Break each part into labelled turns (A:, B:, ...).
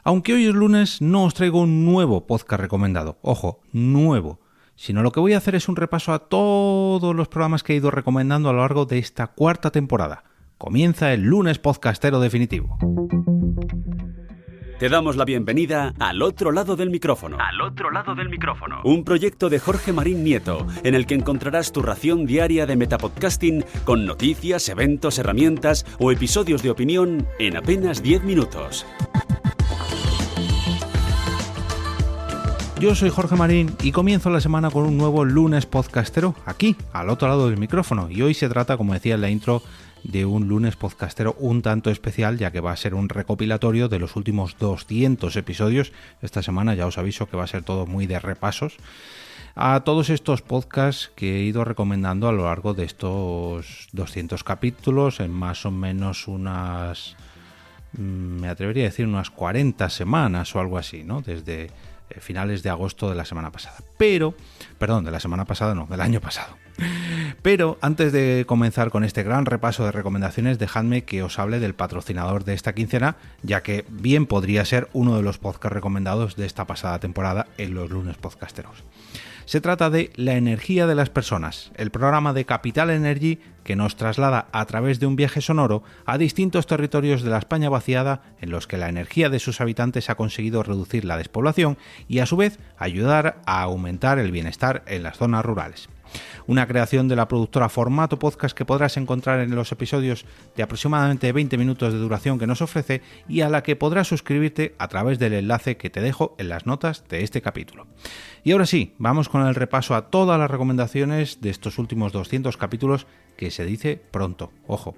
A: Aunque hoy es lunes, no os traigo un nuevo podcast recomendado. Ojo, nuevo. Sino lo que voy a hacer es un repaso a todos los programas que he ido recomendando a lo largo de esta cuarta temporada. Comienza el lunes podcastero definitivo.
B: Te damos la bienvenida al otro lado del micrófono. Un proyecto de Jorge Marín Nieto, en el que encontrarás tu ración diaria de metapodcasting con noticias, eventos, herramientas o episodios de opinión en apenas 10 minutos.
A: Yo soy Jorge Marín y comienzo la semana con un nuevo lunes podcastero aquí, al otro lado del micrófono. Y hoy se trata, como decía en la intro, de un lunes podcastero un tanto especial, ya que va a ser un recopilatorio de los últimos 200 episodios. Esta semana ya os aviso que va a ser todo muy de repasos a todos estos podcasts que he ido recomendando a lo largo de estos 200 capítulos, en más o menos unas, me atrevería a decir unas 40 semanas o algo así, ¿no? Desde finales de agosto de la semana pasada. Del año pasado. Pero antes de comenzar con este gran repaso de recomendaciones, dejadme que os hable del patrocinador de esta quincena, ya que bien podría ser uno de los podcasts recomendados de esta pasada temporada en los lunes podcasteros. Se trata de La energía de las personas, el programa de Capital Energy que nos traslada a través de un viaje sonoro a distintos territorios de la España vaciada en los que la energía de sus habitantes ha conseguido reducir la despoblación y a su vez ayudar a aumentar el bienestar en las zonas rurales. Una creación de la productora Formato Podcast que podrás encontrar en los episodios de aproximadamente 20 minutos de duración que nos ofrece y a la que podrás suscribirte a través del enlace que te dejo en las notas de este capítulo. Y ahora sí, vamos con el repaso a todas las recomendaciones de estos últimos 200 capítulos, que se dice pronto. Ojo,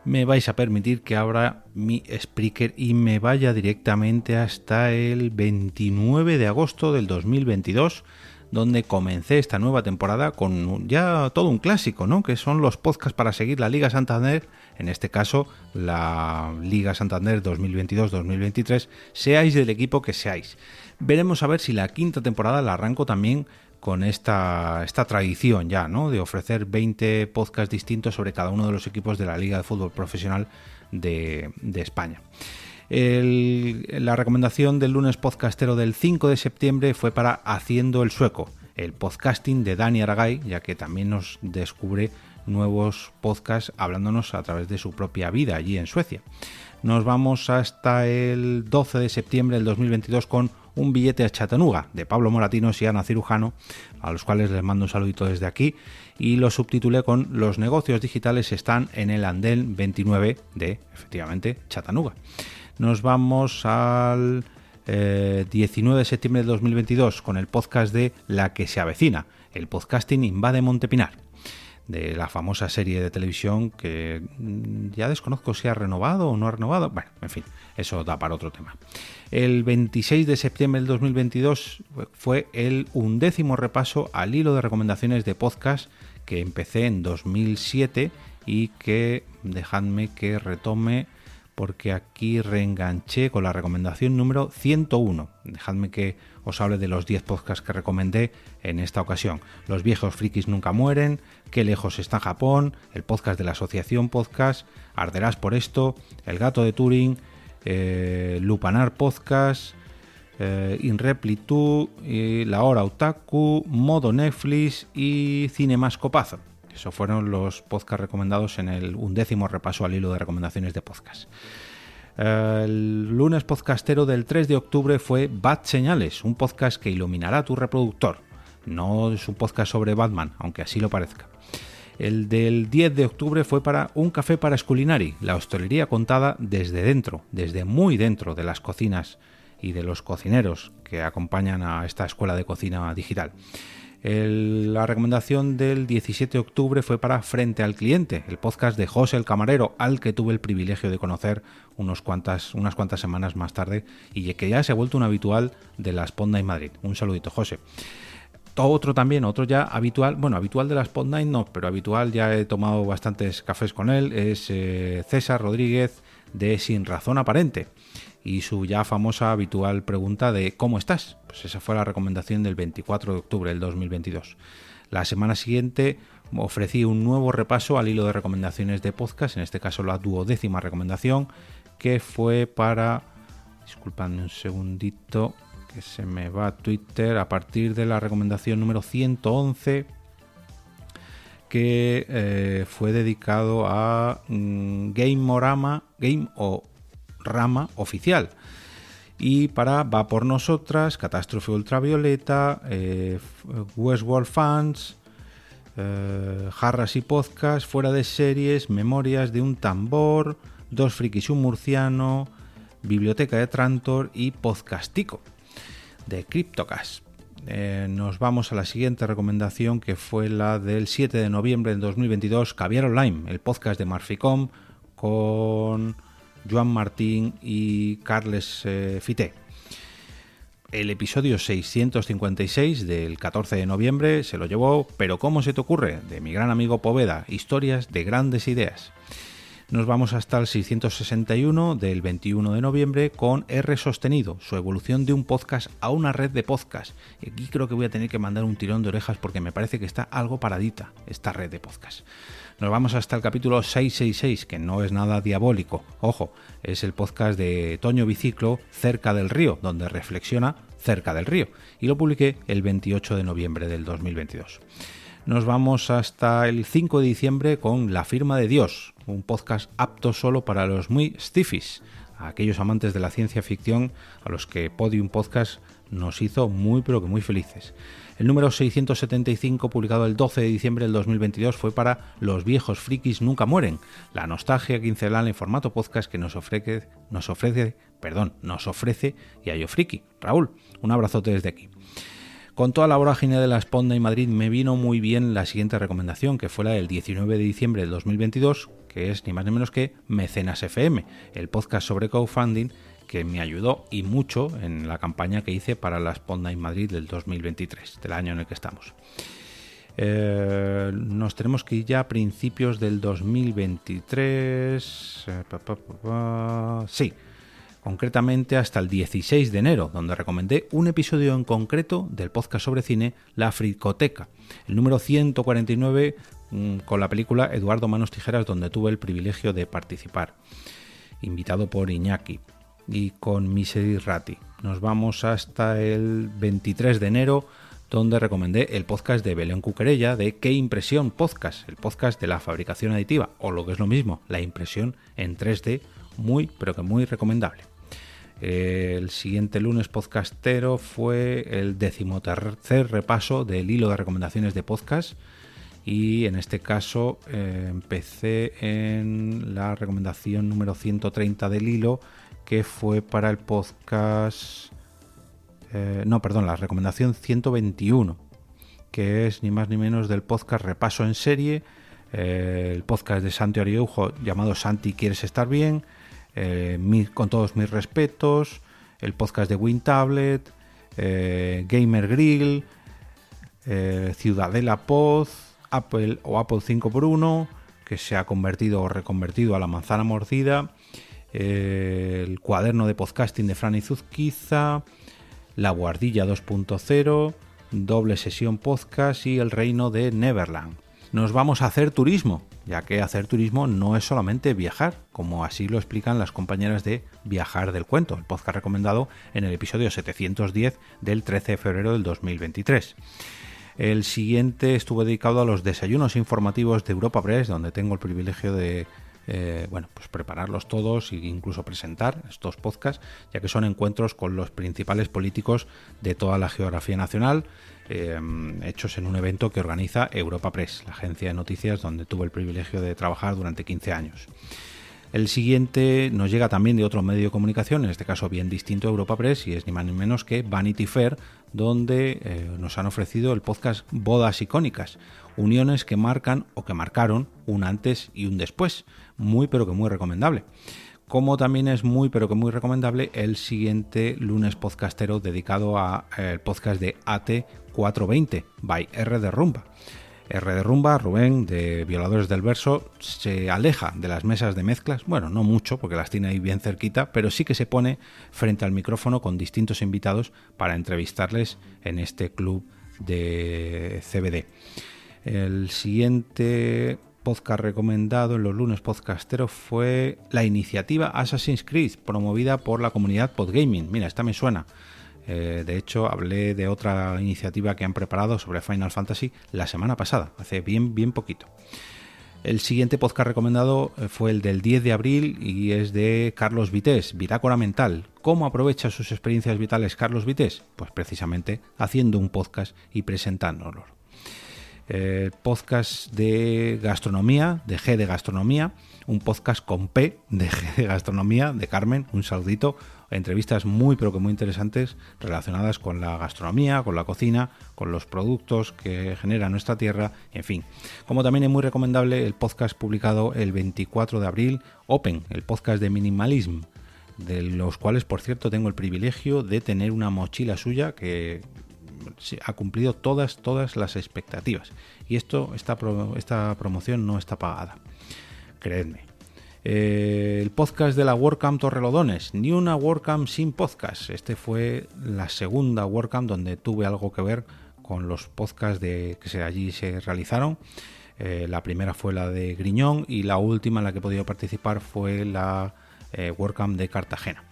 A: me vais a permitir que abra mi Spreaker y me vaya directamente hasta el 29 de agosto del 2022, donde comencé esta nueva temporada con ya todo un clásico, ¿no? Que son los podcasts para seguir la Liga Santander, en este caso la Liga Santander 2022-2023, seáis del equipo que seáis. Veremos a ver si la quinta temporada la arranco también con esta tradición ya, ¿no? De ofrecer 20 podcasts distintos sobre cada uno de los equipos de la Liga de Fútbol Profesional de España. La recomendación del lunes podcastero del 5 de septiembre fue para Haciendo el Sueco, el podcasting de Dani Aragay, ya que también nos descubre nuevos podcasts hablándonos a través de su propia vida allí en Suecia. Nos vamos hasta el 12 de septiembre del 2022 con Un billete a Chattanooga, de Pablo Moratinos y Ana Cirujano, a los cuales les mando un saludito desde aquí, y lo subtitulé con Los negocios digitales están en el andén 29 de, efectivamente, Chattanooga. Nos vamos al 19 de septiembre de 2022 con el podcast de La que se avecina, el podcasting invade Montepinar, de la famosa serie de televisión que ya desconozco si ha renovado o no ha renovado. Bueno, en fin, eso da para otro tema. El 26 de septiembre del 2022 fue el 11º repaso al hilo de recomendaciones de podcast que empecé en 2007 y que, dejadme que retome, porque aquí reenganché con la recomendación número 101. Dejadme que os hable de los 10 podcasts que recomendé en esta ocasión. Los viejos frikis nunca mueren, Qué lejos está Japón, el podcast de la Asociación Podcast, Arderás por esto, El gato de Turing, Lupanar Podcast, Inrepli2, La Hora Otaku, Modo Netflix y Cinemascopazo. Esos fueron los podcasts recomendados en el 11º repaso al hilo de recomendaciones de podcast. El lunes podcastero del 3 de octubre fue Bat Señales, un podcast que iluminará tu reproductor. No es un podcast sobre Batman, aunque así lo parezca. El del 10 de octubre fue para Un café para Sculinari, la hostelería contada desde dentro, desde muy dentro de las cocinas y de los cocineros que acompañan a esta escuela de cocina digital. La recomendación del 17 de octubre fue para Frente al Cliente, el podcast de José el Camarero, al que tuve el privilegio de conocer unas cuantas semanas más tarde y que ya se ha vuelto un habitual de la Spotlight Madrid. Un saludito, José. Otro ya habitual, bueno, habitual de la Spotlight no, pero habitual, ya he tomado bastantes cafés con él, es César Rodríguez de Sin Razón Aparente. Y su ya famosa habitual pregunta de ¿cómo estás? Pues esa fue la recomendación del 24 de octubre del 2022. La semana siguiente ofrecí un nuevo repaso al hilo de recomendaciones de podcast, en este caso la 12ª recomendación, que fue para Disculpadme un segundito, que se me va a Twitter. A partir de la recomendación número 111, que fue dedicado a Game o Rama Oficial. Y para Va por Nosotras, Catástrofe Ultravioleta, Westworld Fans, Jarras y Podcast, Fuera de Series, Memorias de un Tambor, Dos Frikis y un Murciano, Biblioteca de Trantor y Podcastico de Cryptocast. Nos vamos a la siguiente recomendación, que fue la del 7 de noviembre de 2022, Caviar Online, el podcast de Marficom con Joan Martín y Carles Fité. El episodio 656 del 14 de noviembre se lo llevó Pero ¿cómo se te ocurre?, de mi gran amigo Poveda, historias de grandes ideas. Nos vamos hasta el 661 del 21 de noviembre con R Sostenido, su evolución de un podcast a una red de podcast. Y aquí creo que voy a tener que mandar un tirón de orejas porque me parece que está algo paradita esta red de podcast. Nos vamos hasta el capítulo 666, que no es nada diabólico. Ojo, es el podcast de Toño Biciclo, Cerca del Río, donde reflexiona cerca del río. Y lo publiqué el 28 de noviembre del 2022. Nos vamos hasta el 5 de diciembre con La Firma de Dios, un podcast apto solo para los muy stiffies, a aquellos amantes de la ciencia ficción a los que Podium Podcast nos hizo muy pero que muy felices. El número 675, publicado el 12 de diciembre del 2022, fue para Los viejos frikis nunca mueren, la nostalgia quincenal en formato podcast que nos ofrece Yayo Friki. Raúl, un abrazote desde aquí. Con toda la vorágine de la Sponda y Madrid me vino muy bien la siguiente recomendación, que fue la del 19 de diciembre del 2022, que es ni más ni menos que Mecenas FM, el podcast sobre crowdfunding que me ayudó y mucho en la campaña que hice para la Sponda y Madrid del 2023, del año en el que estamos. Nos tenemos que ir ya a principios del 2023. Sí. Concretamente hasta el 16 de enero, donde recomendé un episodio en concreto del podcast sobre cine, La Fricoteca, el número 149, con la película Eduardo Manos Tijeras, donde tuve el privilegio de participar, invitado por Iñaki, y con Misery Ratti. Nos vamos hasta el 23 de enero, donde recomendé el podcast de Belén Cuquerella de Qué Impresión Podcast, el podcast de la fabricación aditiva, o lo que es lo mismo, la impresión en 3D, muy pero que muy recomendable. El siguiente lunes podcastero fue el 13º repaso del hilo de recomendaciones de podcast, y en este caso empecé en la recomendación número 130 del hilo, que fue para el podcast la recomendación 121, que es ni más ni menos del podcast Repaso en Serie, el podcast de Santi Oriujo llamado Santi ¿Quieres estar bien?, con todos mis respetos, el podcast de WinTablet, Gamer Grill, Ciudadela Pod, Apple 5x1, que se ha convertido o reconvertido a la manzana mordida, el cuaderno de podcasting de Fran Izuzquiza, La Guardilla 2.0, Doble Sesión Podcast y El Reino de Neverland. Nos vamos a hacer turismo, ya que hacer turismo no es solamente viajar, como así lo explican las compañeras de Viajar del Cuento, el podcast recomendado en el episodio 710 del 13 de febrero del 2023. El siguiente estuvo dedicado a los desayunos informativos de Europa Press, donde tengo el privilegio de prepararlos todos e incluso presentar estos podcasts, ya que son encuentros con los principales políticos de toda la geografía nacional, hechos en un evento que organiza Europa Press, la agencia de noticias donde tuve el privilegio de trabajar durante 15 años. El siguiente nos llega también de otro medio de comunicación, en este caso bien distinto a Europa Press, y es ni más ni menos que Vanity Fair, donde nos han ofrecido el podcast Bodas Icónicas, uniones que marcan o que marcaron un antes y un después, muy pero que muy recomendable. Como también es muy pero que muy recomendable el siguiente lunes podcastero dedicado al podcast de AT420 by R de Rumba. R de Rumba, Rubén, de Violadores del Verso, se aleja de las mesas de mezclas, bueno, no mucho porque las tiene ahí bien cerquita, pero sí que se pone frente al micrófono con distintos invitados para entrevistarles en este club de CBD. El siguiente podcast recomendado en los lunes podcasteros fue la iniciativa Assassin's Creed, promovida por la comunidad Podgaming. Mira, esta me suena. De hecho, hablé de otra iniciativa que han preparado sobre Final Fantasy la semana pasada, hace bien poquito. El siguiente podcast recomendado fue el del 10 de abril y es de Carlos Vités, Bitácora Mental. ¿Cómo aprovecha sus experiencias vitales Carlos Vités? Pues precisamente haciendo un podcast y presentándolo. El podcast de gastronomía, de G de Gastronomía, un podcast con P de G de Gastronomía, de Carmen, un saludito. Entrevistas muy interesantes relacionadas con la gastronomía, con la cocina, con los productos que genera nuestra tierra, en fin. Como también es muy recomendable el podcast publicado el 24 de abril, Open, el podcast de Minimalism, de los cuales, por cierto, tengo el privilegio de tener una mochila suya que ha cumplido todas las expectativas. Y esta promoción no está pagada, creedme. El podcast de la WordCamp Torrelodones, ni una WordCamp sin podcast. Este fue la segunda WordCamp donde tuve algo que ver con los podcasts que allí se realizaron. La primera fue la de Griñón y la última en la que he podido participar fue la WordCamp de Cartagena.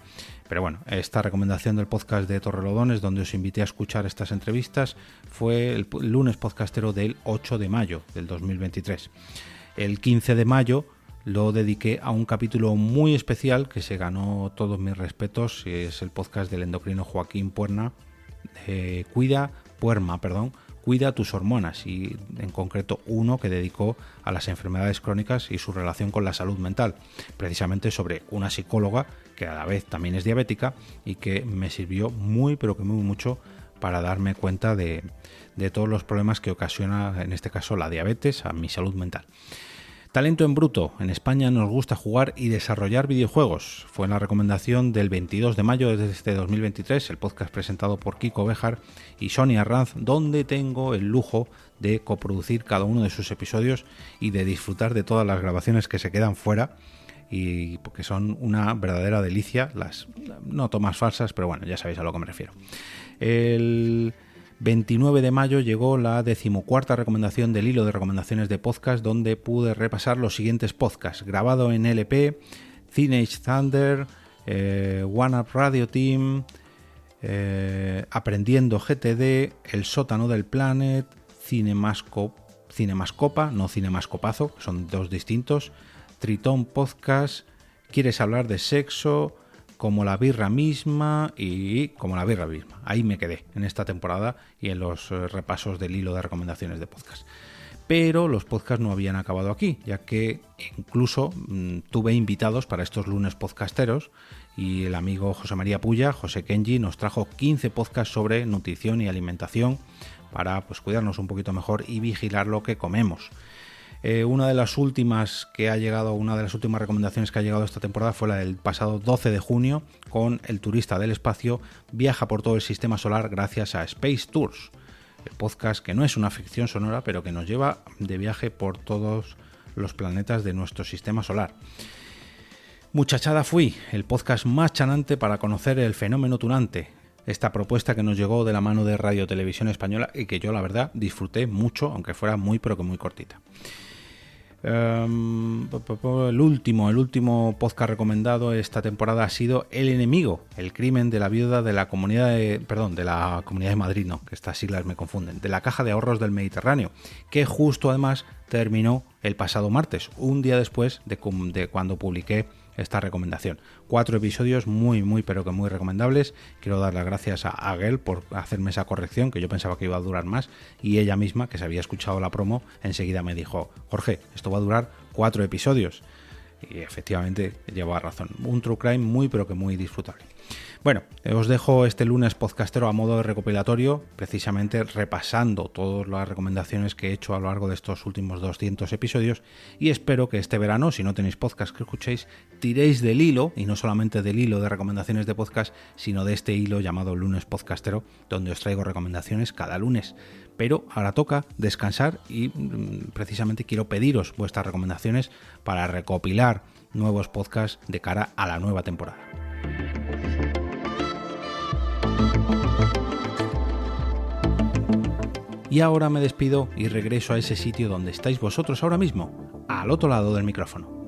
A: Pero bueno, esta recomendación del podcast de Torrelodones, donde os invité a escuchar estas entrevistas, fue el lunes podcastero del 8 de mayo del 2023. El 15 de mayo lo dediqué a un capítulo muy especial que se ganó todos mis respetos, y es el podcast del endocrino Joaquín Puerma, Cuida tus hormonas, y en concreto uno que dedicó a las enfermedades crónicas y su relación con la salud mental, precisamente sobre una psicóloga que a la vez también es diabética y que me sirvió muy mucho para darme cuenta de todos los problemas que ocasiona, en este caso, la diabetes a mi salud mental. Talento en bruto. En España nos gusta jugar y desarrollar videojuegos. Fue la recomendación del 22 de mayo de este 2023, el podcast presentado por Kiko Béjar y Sonia Arranz, donde tengo el lujo de coproducir cada uno de sus episodios y de disfrutar de todas las grabaciones que se quedan fuera, y porque son una verdadera delicia. Las no tomas falsas, pero bueno, ya sabéis a lo que me refiero. El 29 de mayo llegó la 14ª recomendación del hilo de recomendaciones de podcast, donde pude repasar los siguientes podcasts: Grabado en LP, Teenage Thunder, One Up Radio Team, Aprendiendo GTD, El Sótano del Planet, Cinemascopa, no Cinemascopazo, son dos distintos, Tritón Podcast, ¿Quieres hablar de sexo?, Como la birra misma y Como la birra misma. Ahí me quedé en esta temporada y en los repasos del hilo de recomendaciones de podcast. Pero los podcasts no habían acabado aquí, ya que incluso tuve invitados para estos lunes podcasteros, y el amigo José María Puya, José Kenji, nos trajo 15 podcasts sobre nutrición y alimentación para cuidarnos un poquito mejor y vigilar lo que comemos. Una de las últimas recomendaciones que ha llegado esta temporada fue la del pasado 12 de junio, con El turista del espacio viaja por todo el sistema solar gracias a Space Tours, el podcast que no es una ficción sonora, pero que nos lleva de viaje por todos los planetas de nuestro sistema solar. Muchachada fui, el podcast más chanante para conocer el fenómeno tunante. Esta propuesta que nos llegó de la mano de Radio Televisión Española y que yo, la verdad, disfruté mucho, aunque fuera muy cortita. El último podcast recomendado esta temporada ha sido El enemigo, el crimen de la viuda de la Comunidad de Madrid, no, que estas siglas me confunden, de la Caja de Ahorros del Mediterráneo, que justo además terminó el pasado martes, un día después de cuando publiqué esta recomendación. 4 episodios muy recomendables. Quiero dar las gracias a Aguel por hacerme esa corrección, que yo pensaba que iba a durar más, y ella misma, que se había escuchado la promo, enseguida me dijo: Jorge, esto va a durar 4 episodios. Y efectivamente llevaba razón. Un true crime muy disfrutable. Bueno, os dejo este lunes podcastero a modo de recopilatorio, precisamente repasando todas las recomendaciones que he hecho a lo largo de estos últimos 200 episodios, y espero que este verano, si no tenéis podcast que escuchéis, tiréis del hilo, y no solamente del hilo de recomendaciones de podcast, sino de este hilo llamado lunes podcastero, donde os traigo recomendaciones cada lunes. Pero ahora toca descansar y precisamente quiero pediros vuestras recomendaciones para recopilar nuevos podcasts de cara a la nueva temporada. Y ahora me despido y regreso a ese sitio donde estáis vosotros ahora mismo, al otro lado del micrófono.